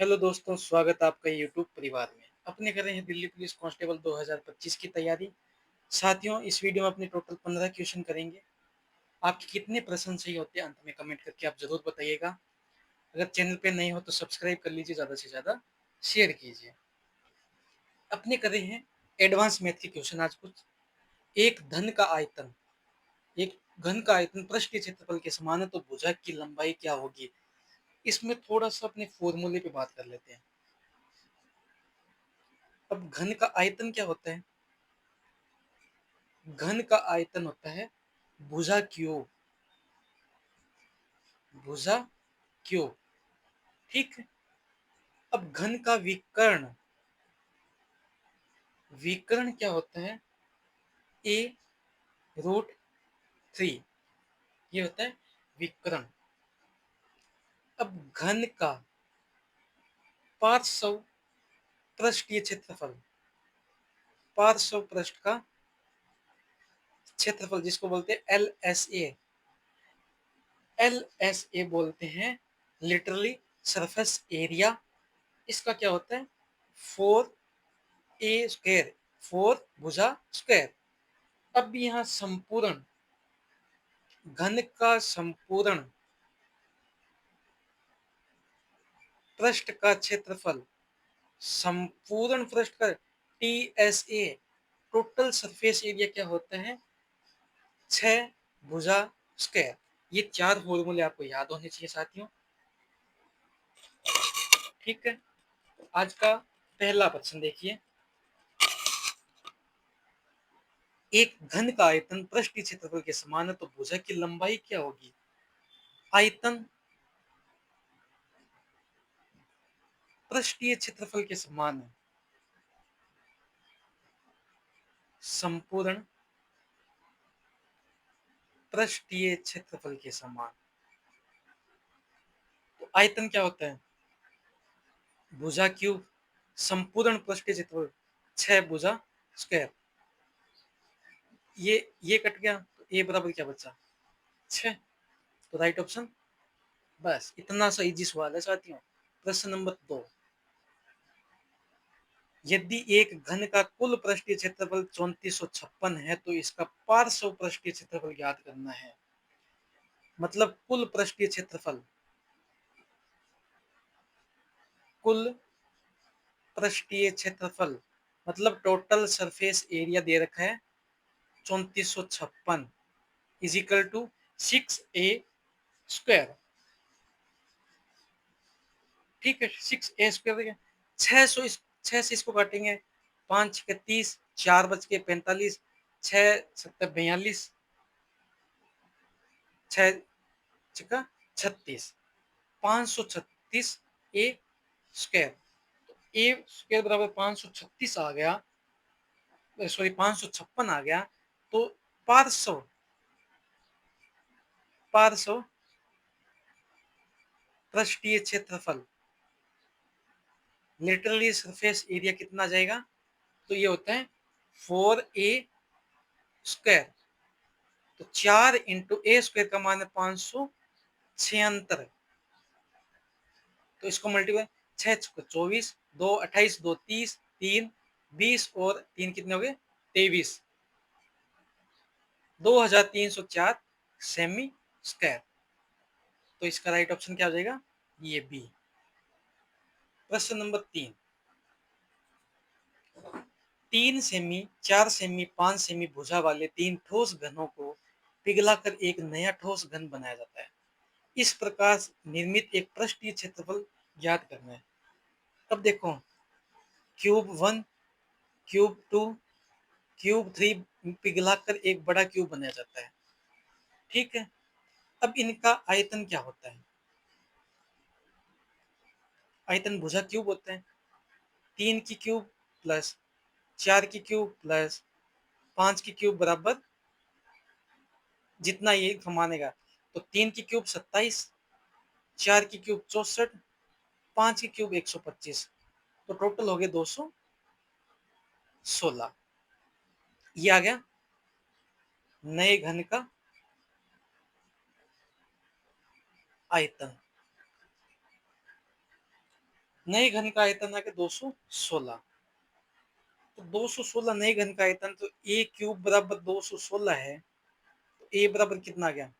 Hello दोस्तों, स्वागत है आपका यूट्यूब परिवार में। अपने कर रहे हैं दिल्ली पुलिस कांस्टेबल 2025 की तैयारी। साथियों, इस वीडियो में अपने टोटल 15 क्वेश्चन करेंगे। आपके कितने प्रश्न सही होते हैं अंत में कमेंट करके आप जरूर बताइएगा। अगर चैनल पे नए हो तो सब्सक्राइब कर लीजिए, ज़्यादा से ज़्यादा शेयर कीजिए। अपने कर रहे हैं एडवांस मैथ के क्वेश्चन आज कुछ। एक धन का आयतन एक घन का आयतन पृष्ठ के क्षेत्रफल के समान है तो भुजा की लंबाई क्या होगी। इसमें थोड़ा सा अपने फॉर्मूले पे बात कर लेते हैं। अब घन का आयतन क्या होता है? घन का आयतन होता है भुजा क्यूब। भुजा क्यूब, ठीक है। अब घन का विकर्ण, विकर्ण क्या होता है? ए रूट थ्री, ये होता है विकर्ण। अब घन का पार्श्व पृष्ठीय क्षेत्रफल, पार्श्व पृष्ठ का क्षेत्रफल जिसको बोलते हैं L S A. L S A बोलते हैं लिटरली सरफेस एरिया। इसका क्या होता है? 4a², 4 भुजा स्क्वायर। अब यहाँ संपूर्ण घन का संपूर्ण पृष्ठ का क्षेत्रफल, संपूर्ण पृष्ठ का TSA, टोटल सरफेस एरिया क्या होता है? 6 भुजा स्क्वायर। ये चार फॉर्मूले आपको याद होने चाहिए साथियों, ठीक है। आज का पहला प्रश्न देखिए। एक घन का आयतन पृष्ठीय क्षेत्रफल के समान है तो भुजा की लंबाई क्या होगी? आयतन पृष्ठीय क्षेत्रफल के समान है, संपूर्ण पृष्ठीय क्षेत्रफल के समान, तो आयतन क्या होता है? भुजा क्यूब, संपूर्ण पृष्ठीय क्षेत्रफल 6 भुजा स्क्वायर। ये कट गया तो ए बराबर क्या बचा? 6। तो राइट ऑप्शन। बस इतना सा इजी सवाल है साथियों। प्रश्न नंबर 2। यदि एक घन का कुल पृष्ठीय क्षेत्रफल 3456 है तो इसका पार्श्व पृष्ठीय क्षेत्रफल ज्ञात करना है। मतलब कुल पृष्ठीय क्षेत्रफल, कुल पृष्ठीय क्षेत्रफल मतलब टोटल सरफेस एरिया दे रखा है 3456 इज इक्वल टू 6a²। ठीक है, 6a²। 600, 6 से इसको काटेंगे, 5 के 30, 4 बच के 45, 6 7 42, 6 छक्का 36, 536 a²। तो a² बराबर 536 आ गया, सॉरी 556 आ गया। तो पार्श्व, पार्श्व पृष्ठीय क्षेत्रफल लिटरली सरफेस एरिया कितना जाएगा? तो ये होता है 4a²। तो 4 इंटू a² का मान है 576। तो इसको मल्टीप्लाई, 6 24, 2 28, 2 30, 3 20 और 3 कितने हो गए? 23। 2304 सेमी स्क्वायर। तो इसका राइट ऑप्शन क्या हो जाएगा? ये बी। प्रश्न नंबर 3। 3 सेमी, 4 सेमी, 5 सेमी भुजा वाले तीन ठोस घनों को पिघलाकर एक नया ठोस घन बनाया जाता है। इस प्रकार निर्मित एक पृष्ठीय क्षेत्रफल ज्ञात करना है। अब देखो, क्यूब 1, क्यूब 2, क्यूब 3 पिघलाकर एक बड़ा क्यूब बनाया जाता है, ठीक है। अब इनका आयतन क्या होता है? आयतन भुजा क्यूब होता है। 3 की क्यूब प्लस 4 की क्यूब प्लस 5 की क्यूब बराबर जितना ये मानेगा। तो 3 की क्यूब 27, 4 की क्यूब 64, 5 की क्यूब 125। तो टोटल हो गए 216। ये आ गया नए घन का आयतन। नए घन का आयतन आ गया 216। तो 216 नए घन का आयतन, तो ए क्यूब बराबर 216 है, तो ए बराबर कितना आ गया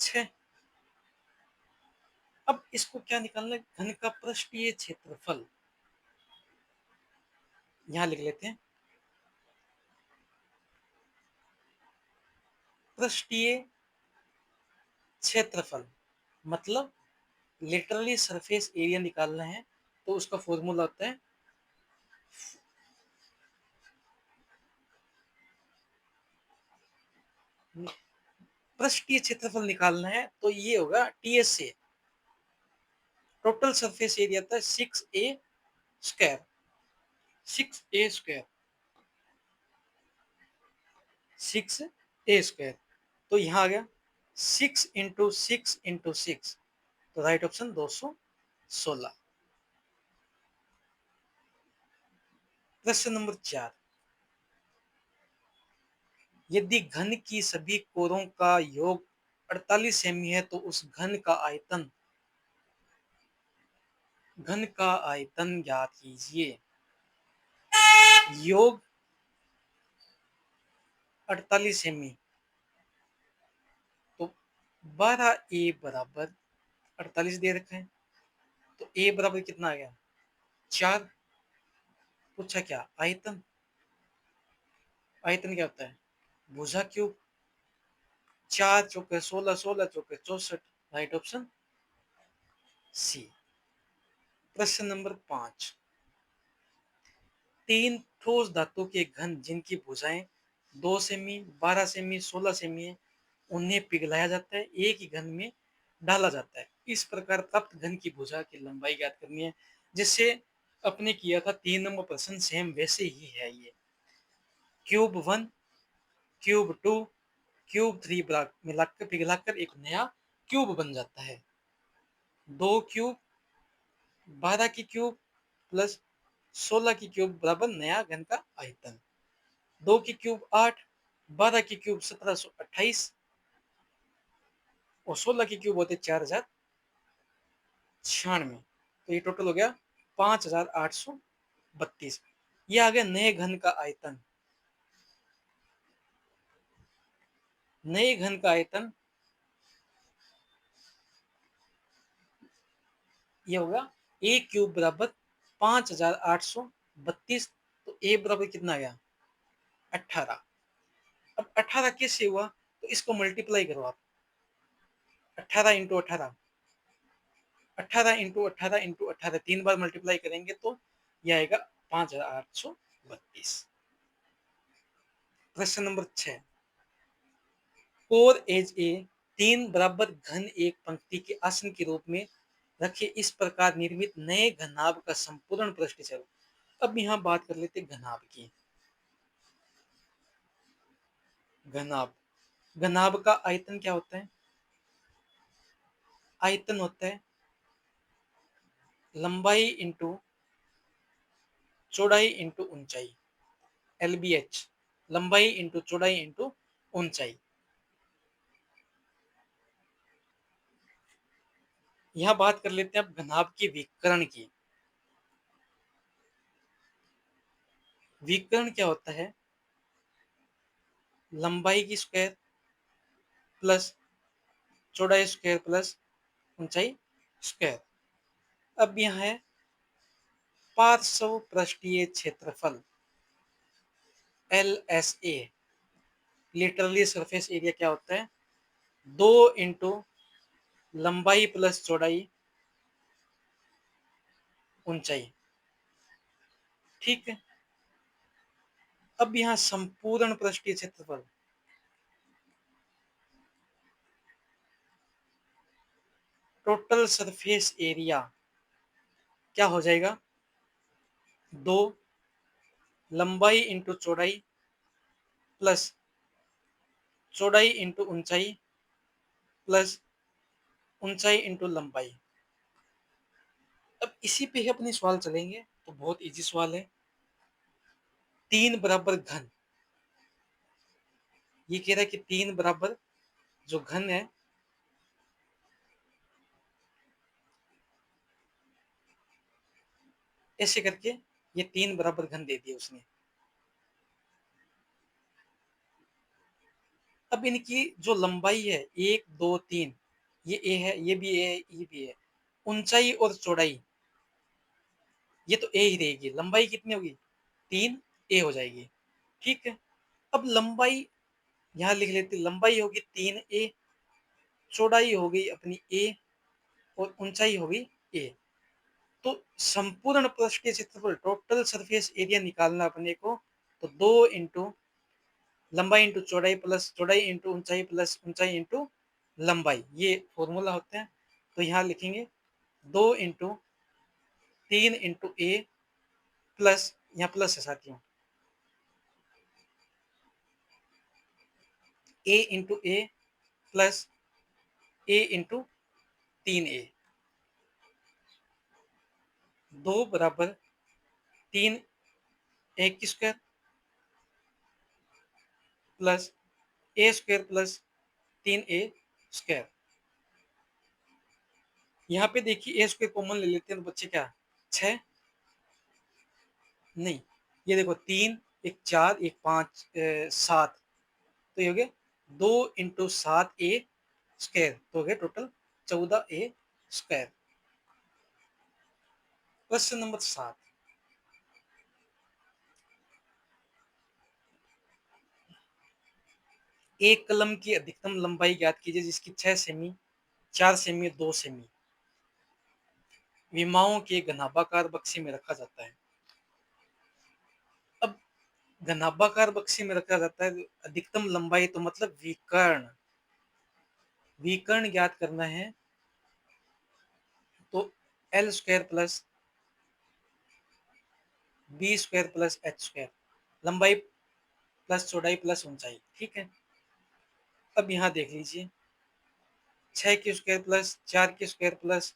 6। अब इसको क्या निकालना है, घन का पृष्ठीय क्षेत्रफल। यहां लिख लेते हैं पृष्ठीय क्षेत्रफल, मतलब लिटरली सरफेस एरिया निकालना है, तो उसका फॉर्मूला होता है पृष्ठीय क्षेत्रफल निकालना है, तो ये होगा टीएस से। टोटल सरफेस एरिया था 6a²। 6a²। 6a²। तो यहाँ आ गया 6 × 6 × 6, तो राइट ऑप्शन 216। प्रश्न नंबर 4, यदि घन की सभी कोरों का योग 48 सेमी है, तो उस घन का आयतन ज्ञात कीजिए। योग 48 सेमी, तो 12a बराबर 48 दे रखा है, तो a बराबर कितना आ गया 4। पूछा क्या आयतन, आयतन क्या होता है भुजा क्यूब। 4 चौके 16, 16 चौके 64, राइट ऑप्शन सी। प्रश्न नंबर 5, 3 ठोस धातु के घन जिनकी भुजाएं 2 सेमी, 12 सेमी, 16 सेमी है, उन्हें पिघलाया जाता है, एक ही घन में डाला जाता है। इस प्रकार प्राप्त घन की भुजा की लंबाई ज्ञात करनी है। जिससे अपने किया था 3 नंबर प्रश्न, सेम वैसे ही है ये। क्यूब 1, क्यूब 2, क्यूब 3 मिलाकर पिघलाकर एक नया क्यूब बन जाता है। 2 क्यूब 12 की क्यूब प्लस 16 की क्यूब बराबर नया घन का आयतन। 2 की क्यूब 8, 12 की क्यूब 1728 और 16 की क्यूब होते 4096। तो ये टोटल हो गया 5832। ये आ गया नए घन का आयतन। नए घन का आयतन ये होगा ए क्यूब बराबर 5832। तो ए बराबर कितना आ गया 18। अब 18 कैसे हुआ, तो इसको मल्टीप्लाई करो आप। 18 × 18, 18 × 18 × 18, 3 बार मल्टीप्लाई करेंगे तो यह आएगा 5832। प्रश्न नंबर 6, कोर एज ए 3 बराबर घन एक पंक्ति के आसन के रूप में रखे इस प्रकार निर्मित नए घनाभ का संपूर्ण पृष्ठ क्षेत्रफल। अब यहाँ बात कर लेते घनाभ की। घनाभ, घनाभ का आयतन क्या होता है, आयतन होता है लंबाई इंटू चौड़ाई इंटू ऊंचाई, LBH। लंबाई इंटू चौड़ाई इंटू ऊंचाई। यहां बात कर लेते हैं अब घनाभ के विकर्ण की। विकर्ण क्या होता है, लंबाई की स्क्वायर प्लस चौड़ाई स्क्वायर प्लस ऊंचाई स्क्वायर। अब यह है पार्श्व पृष्ठीय क्षेत्रफल, LSA। लिटरली सरफेस एरिया क्या होता है 2 इंटू लंबाई प्लस चौड़ाई ऊंचाई। ठीक है। अब यहाँ संपूर्ण पृष्ठीय क्षेत्रफल, टोटल सरफेस एरिया क्या हो जाएगा 2 लंबाई इंटू चौड़ाई प्लस चौड़ाई इंटू ऊंचाई प्लस ऊंचाई इंटू लंबाई। अब इसी पे ही अपने सवाल चलेंगे, तो बहुत इजी सवाल है। 3 बराबर घन, ये कह रहा है कि 3 बराबर जो घन है ऐसे करके ये 3 बराबर घन दे दिए उसने। अब इनकी जो लंबाई है 1 2 3, ये ए है, ये भी ए है, ये भी है। ऊंचाई और चौड़ाई ये तो ए ही रहेगी। लंबाई कितनी होगी? 3 ए हो जाएगी। ठीक है। अब लंबाई यहाँ लिख लेते, लंबाई होगी 3 ए, चौड़ाई हो गई अपनी ए, और ऊंचाई हो गई ए। तो संपूर्ण पृष्ठीय क्षेत्रफल, टोटल सरफेस एरिया निकालना अपने को, तो 2 इंटू लंबाई इंटू चौड़ाई प्लस चौड़ाई इंटू ऊंचाई प्लस ऊंचाई इंटू लंबाई, ये फॉर्मूला होता है। तो यहाँ लिखेंगे 2 इंटू 3 इंटू ए प्लस, यहाँ प्लस है साथियों, ए इंटू ए प्लस ए इंटू 3 ए, 2 बराबर 3 ए की स्क्वायर प्लस ए स्क्वायर प्लस 3 ए स्क्वायर। यहाँ पे देखिए ए स्क्वायर कॉमन ले लेते हैं तो बच्चे क्या, 6 नहीं, ये देखो 3 एक 4 एक 5 7, तो ये हो गया 2 इंटू 7 ए स्क्वायर, तो हो गया टोटल 14 ए स्क्वायर। क्वेश्चन नंबर 7, एक कलम की अधिकतम लंबाई ज्ञात कीजिए जिसकी 6 सेमी, 4 सेमी, 2 सेमी विमाओं के घनाभाकार बक्से में रखा जाता है। अब घनाभाकार बक्से में रखा जाता है, अधिकतम लंबाई तो मतलब विकर्ण, विकर्ण ज्ञात करना है, तो L square plus B square plus H square, लंबाई प्लस चौड़ाई प्लस ऊंचाई। ठीक है। अब यहाँ देख लीजिए, 6 की स्क्वायर प्लस 4 की स्क्वायर प्लस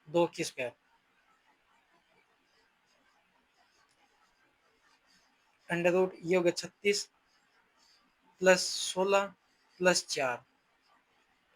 2 की स्क्वायर, अंडर रूट ये हो गया 36 प्लस 16 प्लस 4,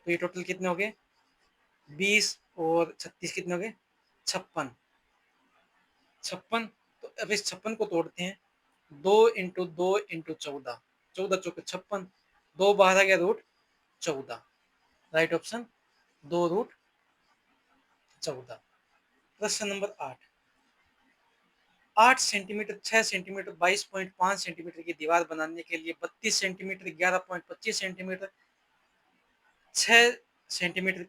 तो ये टोटल कितने हो गए 20, और 36 कितने हो गए 56, 56। तो अब इस 56 को तोड़ते हैं, 2 इंटू 2 इंटू 14, 14 चौके 56, 2 बाहर आ गया रूट 14, राइट ऑप्शन 2 रूट 14। प्रश्न नंबर 8, 8 सेंटीमीटर 6 सेंटीमीटर 22.5 सेंटीमीटर की दीवार बनाने के लिए 32 सेंटीमीटर 11.25 सेंटीमीटर 6 सेंटीमीटर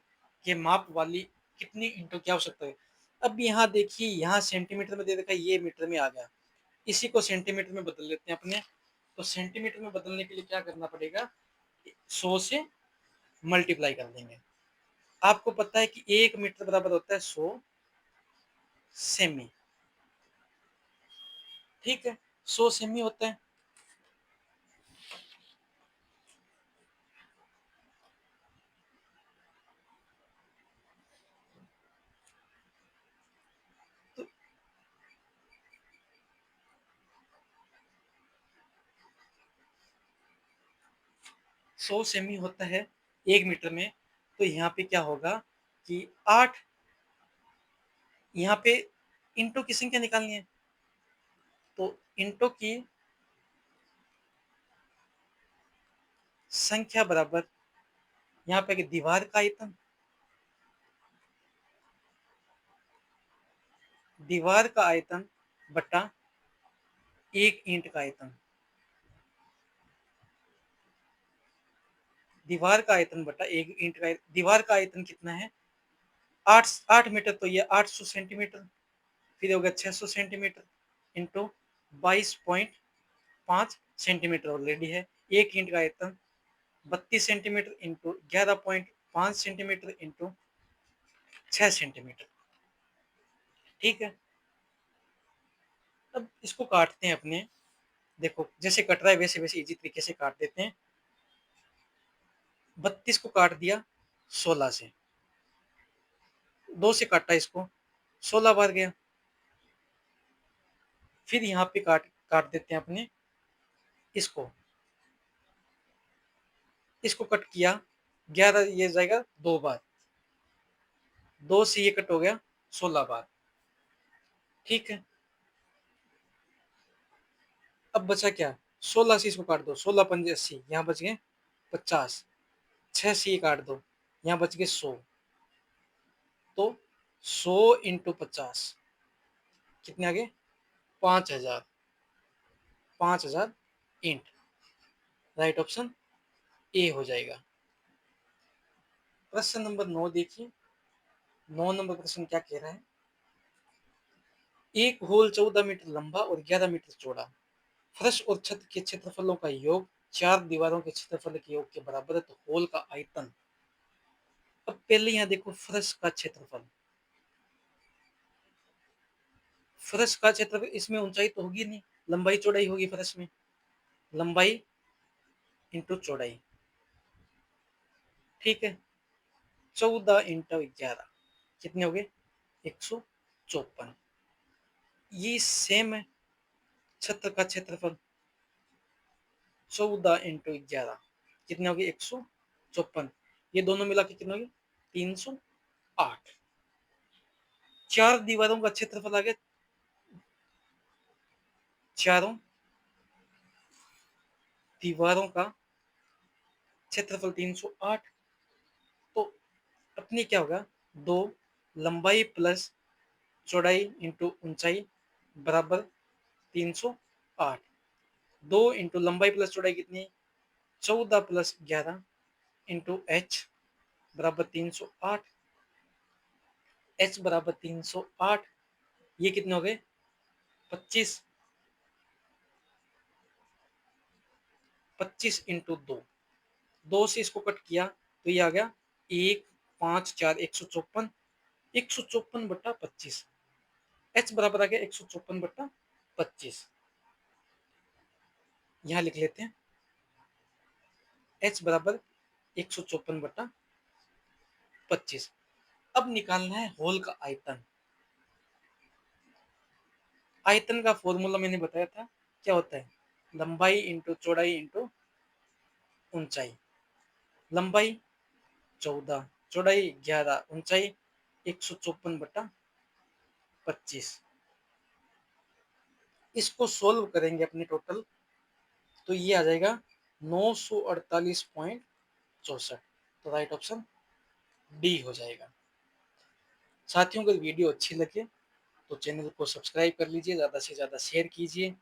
के माप वाली कितनी ईंटों की आवश्यकता है। अब यहाँ देखिए, यहाँ सेंटीमीटर में दे रखा है, ये मीटर में आ गया, इसी को सेंटीमीटर में बदल लेते हैं अपने। तो सेंटीमीटर में बदलने के लिए क्या करना पड़ेगा, 100 से मल्टीप्लाई कर देंगे। आपको पता है कि 1 मीटर बराबर होता है 100 सेमी। ठीक है, 100 सेमी होता है। तो 100 सेमी होता है 1 मीटर में। तो यहाँ पे क्या होगा कि 8, यहाँ पे इंटो की संख्या निकालनी है, तो इंटो की संख्या बराबर, यहाँ पे दीवार का आयतन, दीवार का आयतन बटा एक ईंट का आयतन, दीवार का आयतन बटा एक ईंट का। दीवार का आयतन कितना है 8 मीटर, तो ये 800 सेंटीमीटर, फिर हो गया 600 सेंटीमीटर इंटू 22.5 सेंटीमीटर ऑलरेडी है। एक ईंट का आयतन 32 centimetre into 11.5 centimetre into 6 centimetre. ठीक है। अब इसको काटते हैं अपने, देखो जैसे कट रहा है वैसे वैसे इजी तरीके से काट देते हैं। 32 को काट दिया 16 से, 2 से काटा इसको, 16 बार गया। फिर यहाँ पे काट काट देते हैं अपने इसको, इसको कट किया 11, ये जाएगा 2 बार, 2 से ये कट हो गया 16 बार। ठीक है। अब बचा क्या, 16 से इसको काट दो, 16 पंजे 80, यहाँ बच गए 50, 6 से ये काट दो, यहाँ बच गए 100। तो 100 इंटू 50 कितने आ गए, 5000। 5000 इंट, राइट ऑप्शन ए हो जाएगा। प्रश्न नंबर 9 देखिए, 9 नंबर प्रश्न क्या कह रहा है। एक होल 14 मीटर लंबा और 11 मीटर चौड़ा, फर्श और छत के क्षेत्रफलों का योग चार दीवारों के क्षेत्रफल के योग के बराबर है, तो होल का आयतन। अब पहले यहाँ देखो फर्श का क्षेत्रफल, फर्श का क्षेत्रफल, इसमें ऊंचाई तो होगी नहीं, लंबाई चौड़ाई होगी फर्श में, लंबाई इंटू चौड़ाई, ठीक है। 14 इंटू 11 कितने हो गए, 154। ये सेम है, छत का क्षेत्रफल 14 इंटू 11 कितने हो गए, 154। ये दोनों मिला के कितने हो गए, 308। चार दीवारों का क्षेत्रफल आ गया, चारों दीवारों का क्षेत्रफल 308। तो अपनी क्या होगा, दो लंबाई प्लस चौड़ाई इंटू ऊंचाई बराबर 308। 2 इंटू लंबाई प्लस चौड़ाई कितनी, 14 प्लस 11 इंटू एच बराबर 308। एच बराबर 308, ये कितने हो गए, 25। 25 इंटू 2, 2 से इसको कट किया तो ये आ गया 1 5 4 154। 154/25, एच बराबर आ गया 154/25। यहाँ लिख लेते हैं, एच बराबर 154/25। अब निकालना है होल का आयतन। आयतन का फॉर्मूला मैंने बताया था, क्या होता है, लंबाई इंटू चौड़ाई इंटू ऊंचाई। लंबाई 14, चौड़ाई 11, ऊंचाई 154/25। इसको सोल्व करेंगे अपने टोटल, तो ये आ जाएगा 948.64। तो राइट ऑप्शन डी हो जाएगा। साथियों, अगर वीडियो अच्छी लगे तो चैनल को सब्सक्राइब कर लीजिए, ज़्यादा से ज़्यादा शेयर कीजिए।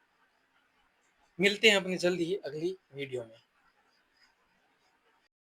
मिलते हैं अपनी जल्द ही अगली वीडियो में।